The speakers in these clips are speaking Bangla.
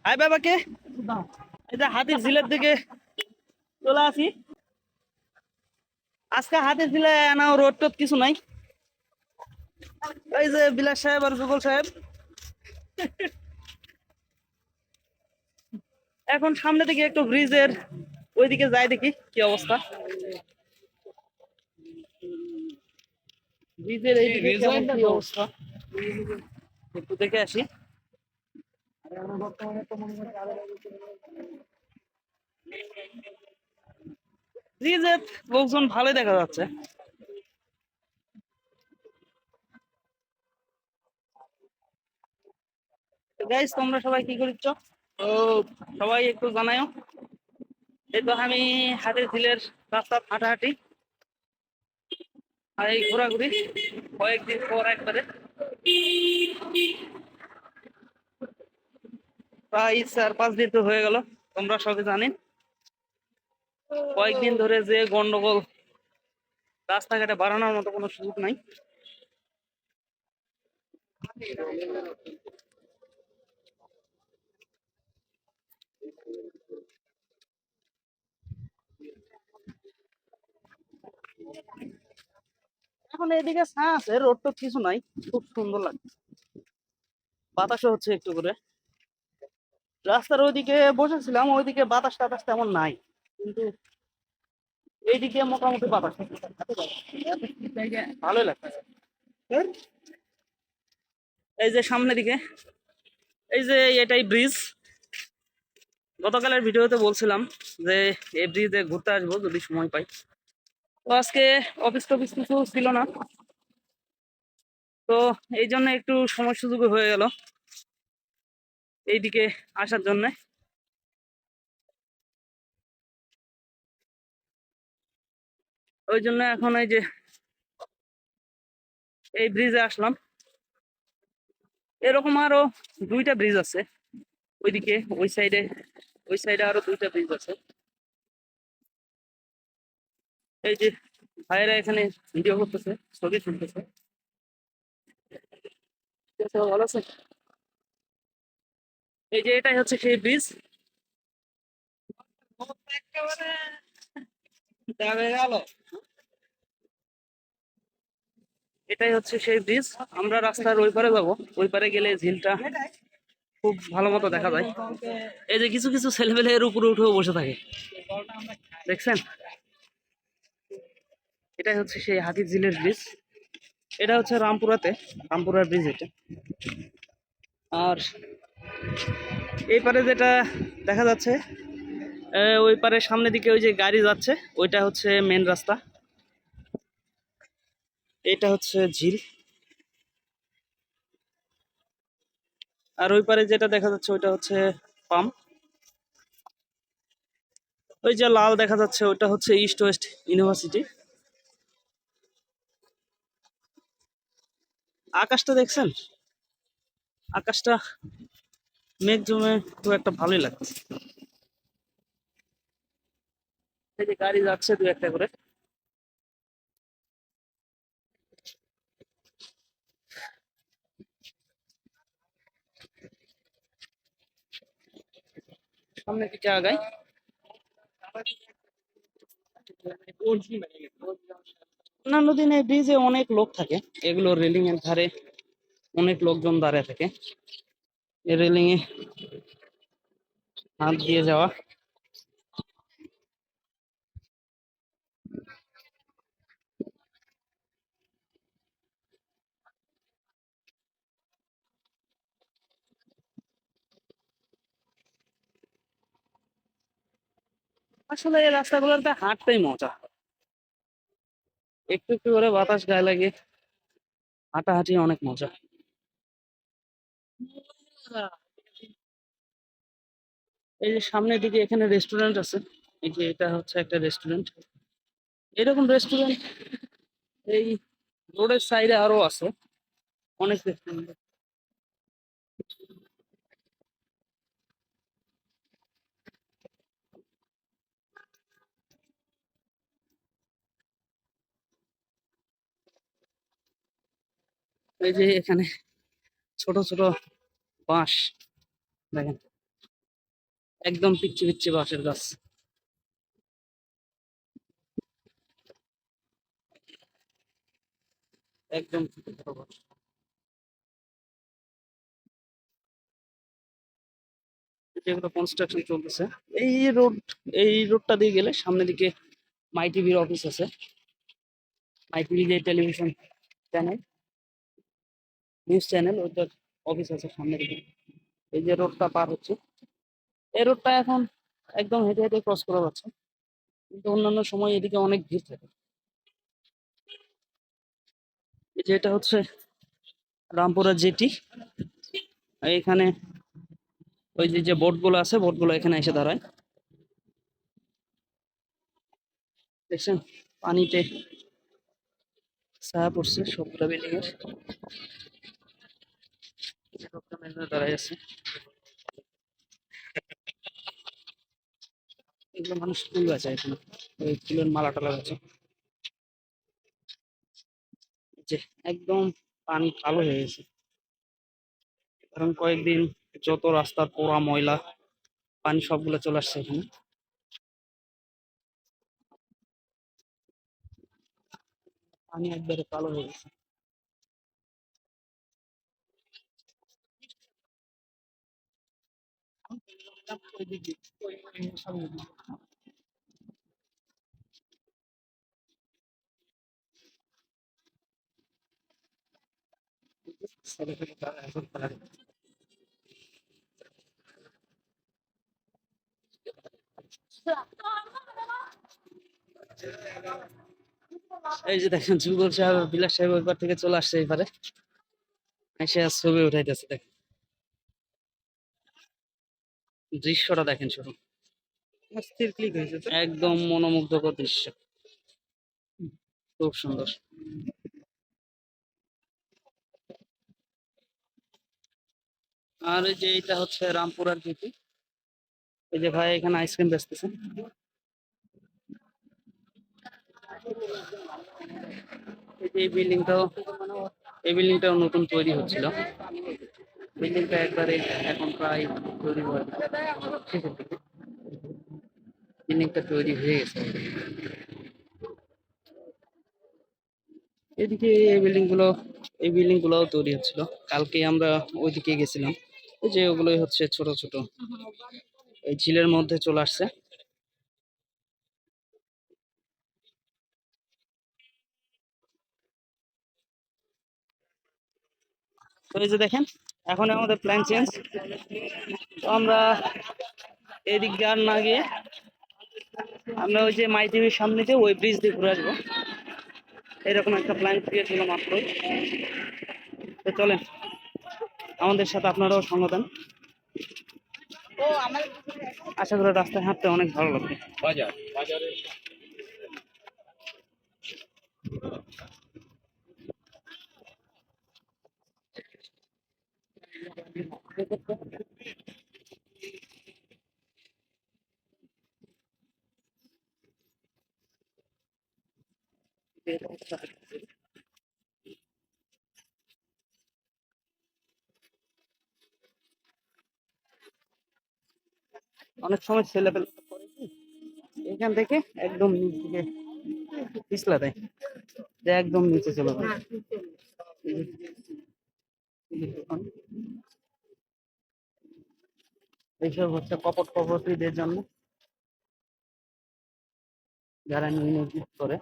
আই বাবাকে এই যে হাতির ঝিলের দিকে চলে আসি। আজকে হাতির ঝিলে নাও রোড টোড কিছু নাই। এই যে বিলাস সাহেব আর যুগল সাহেব এখন সামনে দিকে একটু ব্রিজের ওইদিকে যাই, দেখি কি অবস্থা ব্রিজের এইদিকে, কেমন কি অবস্থা একটু দেখে আসি। ব্রিজের লোকজন ভালোই দেখা যাচ্ছে। গাইস, তোমরা সবাই কি করছো? ও, সবাই একটু জানাও। এই তো আমি হাতির ঝিলের রাস্তা হাঁটাহাঁটি আর এই ঘোরাঘুরি কয়েকদিন পর একবারে, প্রায় 4-5 দিন তো হয়ে গেল। তোমরা সবাই জানেন কয়েকদিন ধরে যে গন্ডগোল, রাস্তাঘাটে বাড়ানোর মতো কোনো সুযোগ নাই। এখন এদিকে ছায়া আছে, রোড তো কিছু নাই, খুব সুন্দর লাগছে, বাতাসও হচ্ছে একটু করে। রাস্তার ওইদিকে বসেছিলাম, ওইদিকে বাতাস টাতাস তেমন নাই, কিন্তু এইদিকে মোটামুটি বাতাস ভালোই লাগছে। এই যে সামনের দিকে, এই যে এটাই ব্রিজ। গতকালের ভিডিওতে বলছিলাম যে এই ব্রিজে ঘুরতে আসবো যদি সময় পাই। তো আজকে অফিস টফিস কিছু ছিল না, তো এই জন্য একটু সময় সুযোগ হয়ে গেল এইদিকে আসার জন্য। ওই জন্য এখন এই যে এই ব্রিজে আসলাম। এরকম আরো 2টা ব্রিজ আছে ওইদিকে, ওই সাইডে আরো 2টা ব্রিজ আছে। এই যে ভাইয়েরা এখানে ভিডিও করতেছে, ছবি তুলতেছে। ঠিক আছে, ভালো আছে। এই যে এটাই হচ্ছে সেই ব্রিজ। একেবারে যাবে গেল, এটাই হচ্ছে সেই ব্রিজ। আমরা রাস্তার ওই পারে যাবো, ওই পারে গেলে ঝিলটা খুব ভালো মতো দেখা যায়। এই যে কিছু কিছু ছেলেপেলে এর উপরে উঠেও বসে থাকে, দেখছেন? এটাই হচ্ছে সেই হাতির ঝিলের ব্রিজ। এটা হচ্ছে রামপুরার ব্রিজ এটা। আর এই পারে যেটা দেখা যাচ্ছে, ওই পারে সামনের দিকে ওই যে গাড়ি যাচ্ছে, ওইটা হচ্ছে মেন রাস্তা। এটা হচ্ছে ঝিল। আর ওই পারে যেটা দেখা যাচ্ছে ওইটা হচ্ছে পাম্প। ওই যে লাল দেখা যাচ্ছে ওইটা হচ্ছে ইস্ট ওয়েস্ট ইউনিভার্সিটি। আকাশটা দেখছেন? আকাশটা মেঘ জমে খুব একটা ভালোই লাগছে। এই যে গাড়ি যাচ্ছে 2-1টা করে। সামনে দিকে আগাই। অন্যান্য দিনে ব্রিজে অনেক লোক থাকে, এগুলো রেলিং এর ধারে অনেক লোকজন দাঁড়িয়ে থাকে। এই রেলিং এ হাত দিয়ে যাওয়া। আসলে এই রাস্তাগুলোতে হাঁটতেই মজা, একটু একটু করে বাতাস গায়ে লাগে, হাঁটাহাঁটি অনেক মজা। এই যে সামনের দিকে এখানে রেস্টুরেন্ট আছে, এই যে এটা হচ্ছে একটা রেস্টুরেন্ট। এরকম রেস্টুরেন্ট এই রোডের সাইডে আরো আছে অনেক রেস্টুরেন্ট। এই যে এখানে ছোট ছোট বাঁশ দেখেন, একদম পিচ্ছি পিচ্ছি বাঁশের গাছ। একদম ছোট ছোট বাঁশ। যেগুলো কনস্ট্রাকশন চলতেছে। এই রোড, এই রোডটা দিয়ে গেলে সামনের দিকে মাই টিভির অফিস আছে। মাই টিভি যে টেলিভিশন চ্যানেল, নিউজ চ্যানেল, ওইটার অফিস আছে সামনের দিকে। এই যে রোডটা পার হচ্ছে, এই রোডটা এখন একদম হেঁটে হেঁটে ক্রস করা যাচ্ছে, কিন্তু অন্যান্য সময় এদিকে অনেক ভিড় থাকে। এই যে এটা হচ্ছে রামপুরা জেটি। এখানে ওই যে যে বোটগুলো আছে, বোটগুলো এখানে এসে দাঁড়ায়। দেখছেন পানিতে ছায়া পড়ছে সবগুলা বিল্ডিং এর। লোকটা মেঘনা দাঁড়ায় আছে। এগুলো মানুষ ফুল আছে এখানে, ওই ফুলের মালা টালা আছে। যে একদম পানি কালো হয়ে গেছে, কারণ কয়েকদিন যত রাস্তার পোড়া ময়লা পানি সবগুলো চলে আসছে এখানে। পানি একবারে কালো হয়ে গেছে। এই যে দেখেন যুগল সাহেব, বিলাস সাহেব ওইপার থেকে চলে আসছে এবারে, এসে আর ছবি উঠাইতেছে। দেখেন দৃশ্যটা দেখেন শুধু, অস্থির ক্লিক হয়েছে তো, একদম মনোমুগ্ধকর দৃশ্য, খুব সুন্দর। আর এই যে এটা হচ্ছে রামপুরার গেটি। এই যে ভাই এখানে আইসক্রিম বেচতেছে। এই যে এই বিল্ডিংটাও নতুন তৈরি হচ্ছিল। বিল্ডিংটা একবারে এখন প্রায় তৈরি হয়ে শেষের দিকে। বিল্ডিংটা তৈরি হয়ে গেছে। এদিকে এই বিল্ডিং গুলোও তৈরি হচ্ছিল। কালকে আমরা ওইদিকে গেছিলাম। এই যে ওগুলোই হচ্ছে ছোট ছোট, এই ঝিলের মধ্যে চলে আসছে। তো এই যে দেখেন, এখন আমাদের প্ল্যান চেঞ্জ। তো আমরা এদিক দিয়ে আর না গিয়ে আমরা ওই যে মাই টিভির সামনে দিয়ে ওই ব্রিজ দিয়ে ঘুরে আসবো, এরকম একটা প্ল্যান ক্রিয়েট হলো মাত্রই। তো চলেন, আমাদের সাথে আপনারাও সঙ্গ দেন। আশা করি রাস্তায় হাঁটতে অনেক ভালো লাগবে। অনেক সময় ছেলে পেলে এখান থেকে একদম নিচ দিকে পিছলা দেয়, যে একদম নিচে চলে যায়। এইসব হচ্ছে কপট প্রকৃতিদের জন্য, যারা নির্মিত করে।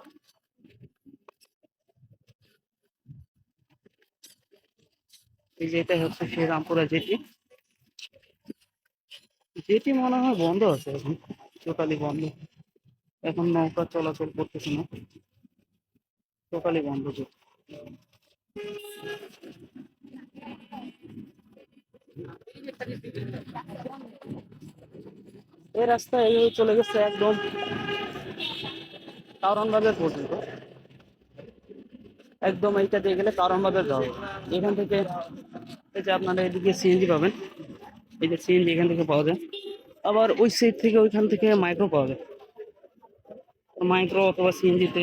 এই যে এটাই হচ্ছে সেই রামপুরা জেটি। জেটি মনে হয় বন্ধ আছে এখন, টোটালি বন্ধ। এখন নৌকা চলাচল করতেছে না, টোটালি বন্ধ জেটি। এই রাস্তা এইভাবে চলে গেছে একদম কারণ বাজার পর্যন্ত। একদম এইটা দিয়ে গেলে কারণ বাজার যাওয়া হবে। এখান থেকে এই যে আপনারা এদিকে সিএনজি পাবেন, এই যে সিএনজি এখান থেকে পাওয়া যায়। আবার ওই সাইড থেকে ওইখান থেকে মাইক্রো পাওয়া যায়, মাইক্রো অথবা সিএনজিতে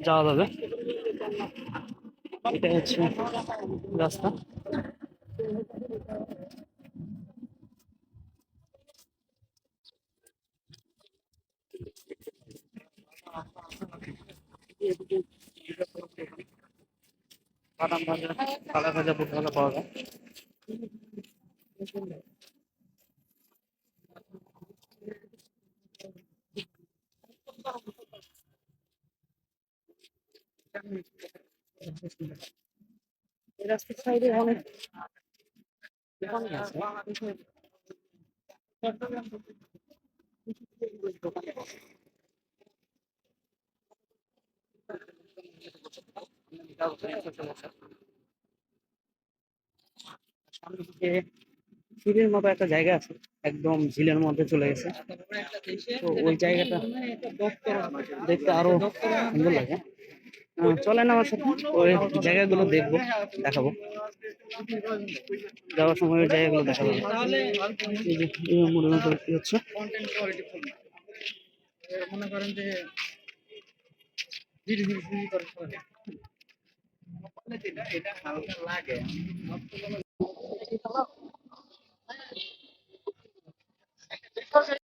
যাওয়া যাবে। এটা হচ্ছে রাস্তা। বাদাম ভাজা, কালা ভাজা, বুট ভাজা পাওয়া যায়। এই রাস্তার সাইডে অনেক দোকানই আছে। সামনে দিকে ঝিলের মতো একটা জায়গা আছে, একদম ঝিলের মধ্যে চলে গেছে। তো ওই জায়গাটা দেখতে আরো সুন্দর লাগে। চলেন আমার সাথে, ওই জায়গাগুলো দেখবো, দেখাবো। যাওয়ার সময় ওই জায়গাগুলো দেখাবো। এই যে এই মোড়ের মতো কি হচ্ছে, মনে করেন যে এটা হালকা লাগে।